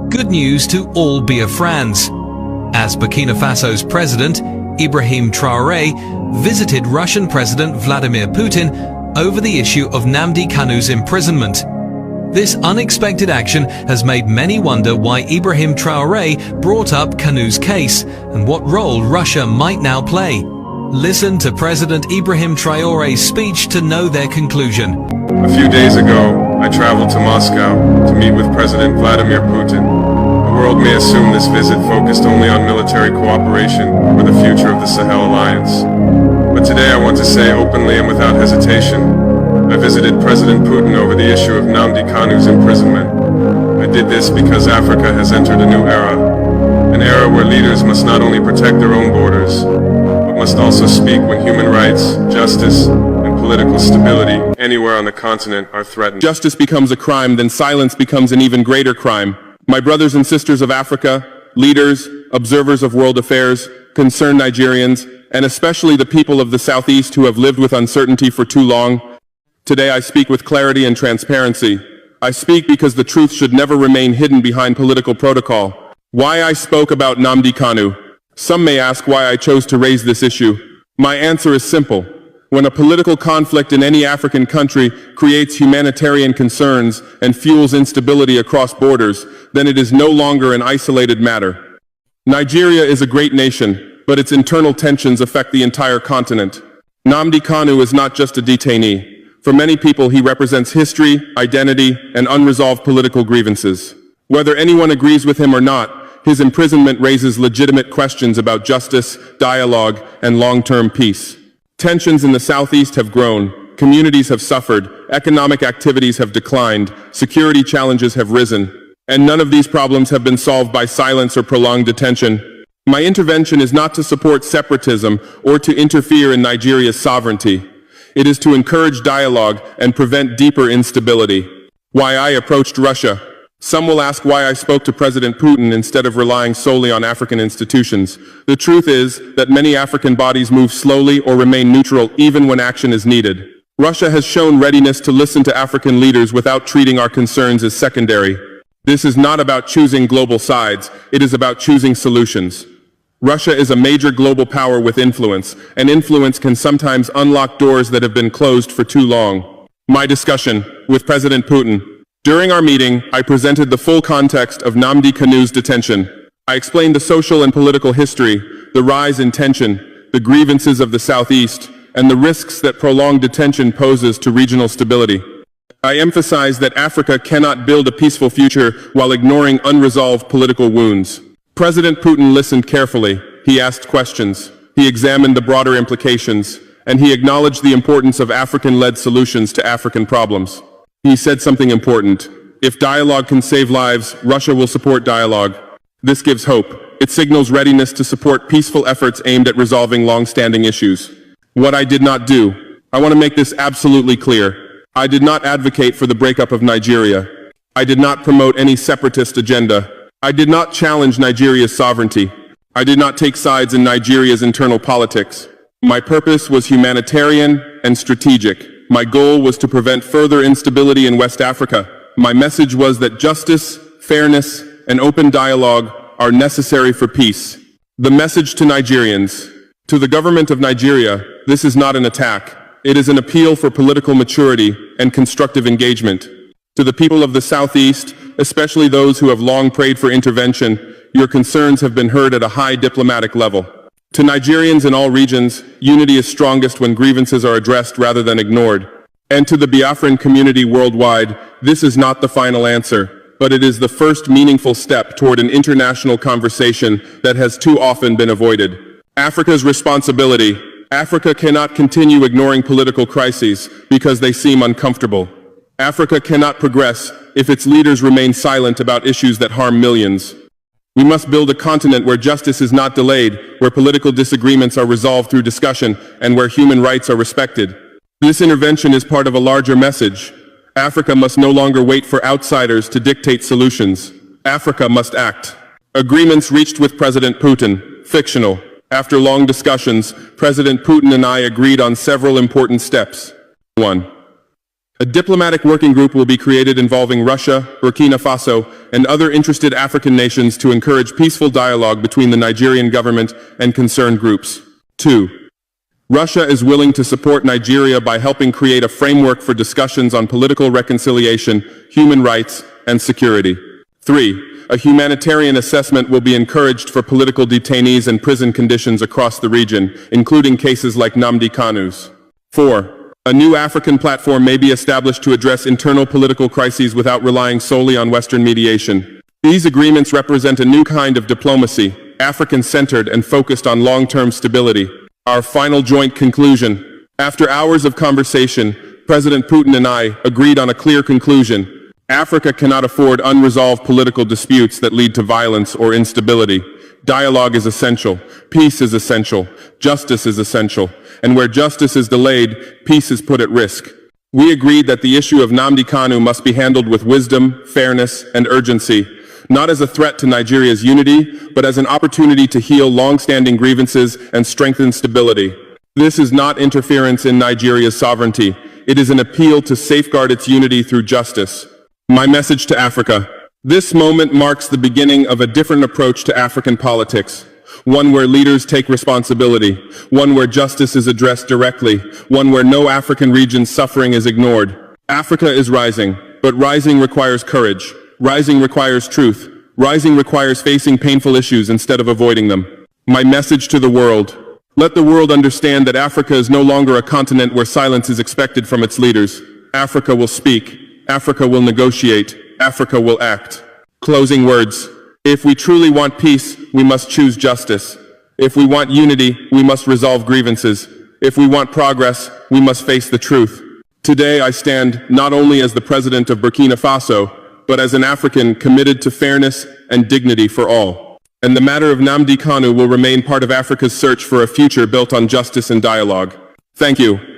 Good news to all Biafrans, as Burkina Faso's president, Ibrahim Traoré, visited Russian President Vladimir Putin over the issue of Nnamdi Kanu's imprisonment. This unexpected action has made many wonder why Ibrahim Traoré brought up Kanu's case and what role Russia might now play. Listen to President Ibrahim Traoré's speech to know their conclusion. A few days ago, I traveled to Moscow to meet with President Vladimir Putin. The world may assume this visit focused only on military cooperation or the future of the Sahel Alliance. But today I want to say openly and without hesitation, I visited President Putin over the issue of Nnamdi Kanu's imprisonment. I did this because Africa has entered a new era, an era where leaders must not only protect their own borders, but must also speak when human rights, justice, and political stability anywhere on the continent are threatened. Justice becomes a crime, then silence becomes an even greater crime. My brothers and sisters of Africa, leaders, observers of world affairs, concerned Nigerians, and especially the people of the Southeast who have lived with uncertainty for too long, today I speak with clarity and transparency. I speak because the truth should never remain hidden behind political protocol. Why I spoke about Nnamdi Kanu. Some may ask why I chose to raise this issue. My answer is simple. When a political conflict in any African country creates humanitarian concerns and fuels instability across borders, then it is no longer an isolated matter. Nigeria is a great nation, but its internal tensions affect the entire continent. Nnamdi Kanu is not just a detainee. For many people, he represents history, identity, and unresolved political grievances. Whether anyone agrees with him or not, his imprisonment raises legitimate questions about justice, dialogue, and long-term peace. Tensions in the Southeast have grown, communities have suffered, economic activities have declined, security challenges have risen, and none of these problems have been solved by silence or prolonged detention. My intervention is not to support separatism or to interfere in Nigeria's sovereignty. It is to encourage dialogue and prevent deeper instability. Why I approached Russia. Some will ask why I spoke to President Putin instead of relying solely on African institutions. The truth is that many African bodies move slowly or remain neutral even when action is needed. Russia has shown readiness to listen to African leaders without treating our concerns as secondary. This is not about choosing global sides, it is about choosing solutions. Russia is a major global power with influence, and influence can sometimes unlock doors that have been closed for too long. My discussion with President Putin. During our meeting, I presented the full context of Nnamdi Kanu's detention. I explained the social and political history, the rise in tension, the grievances of the Southeast, and the risks that prolonged detention poses to regional stability. I emphasized that Africa cannot build a peaceful future while ignoring unresolved political wounds. President Putin listened carefully. He asked questions. He examined the broader implications, and he acknowledged the importance of African-led solutions to African problems. He said something important. If dialogue can save lives, Russia will support dialogue. This gives hope. It signals readiness to support peaceful efforts aimed at resolving long-standing issues. What I did not do. I want to make this absolutely clear. I did not advocate for the breakup of Nigeria. I did not promote any separatist agenda. I did not challenge Nigeria's sovereignty. I did not take sides in Nigeria's internal politics. My purpose was humanitarian and strategic. My goal was to prevent further instability in West Africa. My message was that justice, fairness, and open dialogue are necessary for peace. The message to Nigerians. To the government of Nigeria, this is not an attack. It is an appeal for political maturity and constructive engagement. To the people of the Southeast, especially those who have long prayed for intervention, your concerns have been heard at a high diplomatic level. To Nigerians in all regions, unity is strongest when grievances are addressed rather than ignored. And to the Biafran community worldwide, this is not the final answer, but it is the first meaningful step toward an international conversation that has too often been avoided. Africa's responsibility. Africa cannot continue ignoring political crises because they seem uncomfortable. Africa cannot progress if its leaders remain silent about issues that harm millions. We must build a continent where justice is not delayed, where political disagreements are resolved through discussion, and where human rights are respected. This intervention is part of a larger message. Africa must no longer wait for outsiders to dictate solutions. Africa must act. Agreements reached with President Putin. Fictional. After long discussions, President Putin and I agreed on several important steps. 1. A diplomatic working group will be created involving Russia, Burkina-Faso, and other interested African nations to encourage peaceful dialogue between the Nigerian government and concerned groups. 2. Russia is willing to support Nigeria by helping create a framework for discussions on political reconciliation, human rights, and security. 3. A humanitarian assessment will be encouraged for political detainees and prison conditions across the region, including cases like Nnamdi Kanu's. 4. A new African platform may be established to address internal political crises without relying solely on Western mediation. These agreements represent a new kind of diplomacy, African-centered and focused on long-term stability. Our final joint conclusion. After hours of conversation, President Putin and I agreed on a clear conclusion. Africa cannot afford unresolved political disputes that lead to violence or instability. Dialogue is essential, peace is essential, justice is essential, and where justice is delayed, peace is put at risk. We agreed that the issue of Nnamdi Kanu must be handled with wisdom, fairness, and urgency, not as a threat to Nigeria's unity, but as an opportunity to heal long-standing grievances and strengthen stability. This is not interference in Nigeria's sovereignty. It is an appeal to safeguard its unity through justice. My message to Africa. This moment marks the beginning of a different approach to African politics. One where leaders take responsibility. One where justice is addressed directly. One where no African region's suffering is ignored. Africa is rising, but rising requires courage. Rising requires truth. Rising requires facing painful issues instead of avoiding them. My message to the world. Let the world understand that Africa is no longer a continent where silence is expected from its leaders. Africa will speak. Africa will negotiate. Africa will act. Closing words. If we truly want peace, we must choose justice. If we want unity, we must resolve grievances. If we want progress, we must face the truth. Today I stand not only as the president of Burkina Faso, but as an African committed to fairness and dignity for all. And the matter of Nnamdi Kanu will remain part of Africa's search for a future built on justice and dialogue. Thank you.